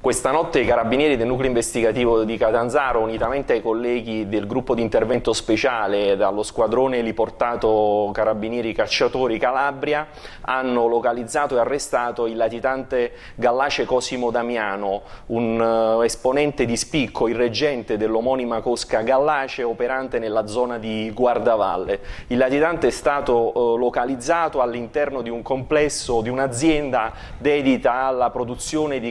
Questa notte i carabinieri del nucleo investigativo di Catanzaro, unitamente ai colleghi del gruppo di intervento speciale dallo squadrone eliportato Carabinieri Cacciatori Calabria, hanno localizzato e arrestato il latitante Gallace Cosimo Damiano, un esponente di spicco, il reggente dell'omonima cosca Gallace, operante nella zona di Guardavalle. Il latitante è stato localizzato all'interno di un complesso di un'azienda dedita alla produzione di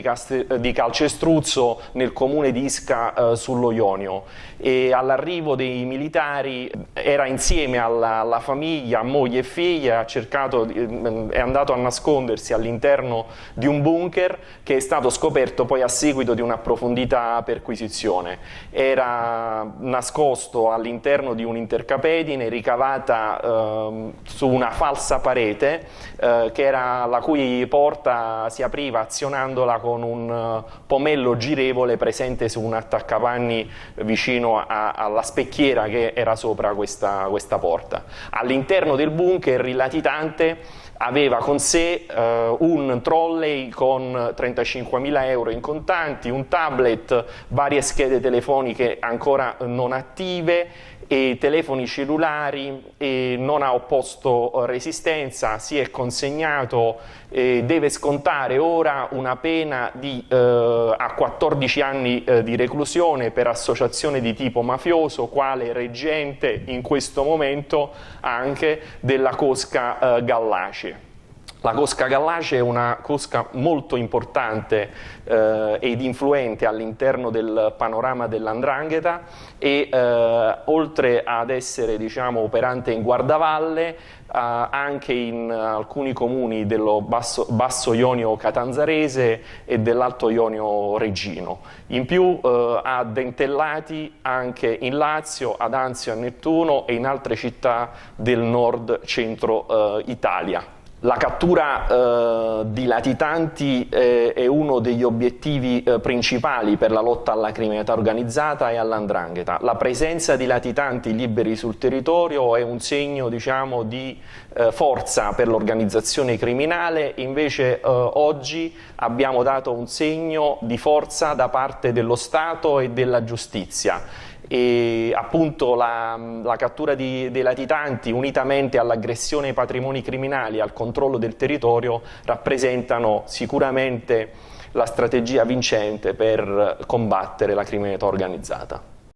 calcestruzzo nel comune di Isca sullo Ionio, e all'arrivo dei militari era insieme alla famiglia, moglie e figlia, è andato a nascondersi all'interno di un bunker che è stato scoperto poi a seguito di un'approfondita perquisizione. Era nascosto all'interno di un'intercapedine ricavata su una falsa parete la cui porta si apriva azionandola con un pomello girevole presente su un attaccapanni vicino alla specchiera che era sopra questa porta. All'interno del bunker il latitante aveva con sé un trolley con 35.000 euro in contanti, un tablet, varie schede telefoniche ancora non attive e telefoni cellulari, e non ha opposto resistenza, si è consegnato e deve scontare ora una pena a 14 anni di reclusione per associazione di tipo mafioso, quale reggente in questo momento anche della cosca Gallace. La cosca Gallace è una cosca molto importante ed influente all'interno del panorama dell''ndrangheta e oltre ad essere, diciamo, operante in Guardavalle, anche in alcuni comuni dello basso Ionio catanzarese e dell'alto Ionio reggino. In più ha dentellati anche in Lazio, ad Anzio e a Nettuno e in altre città del nord centro Italia. La cattura di latitanti è uno degli obiettivi principali per la lotta alla criminalità organizzata e all''ndrangheta. La presenza di latitanti liberi sul territorio è un segno, diciamo, di forza per l'organizzazione criminale, invece oggi abbiamo dato un segno di forza da parte dello Stato e della giustizia. E appunto la cattura dei latitanti, unitamente all'aggressione ai patrimoni criminali e al controllo del territorio, rappresentano sicuramente la strategia vincente per combattere la criminalità organizzata.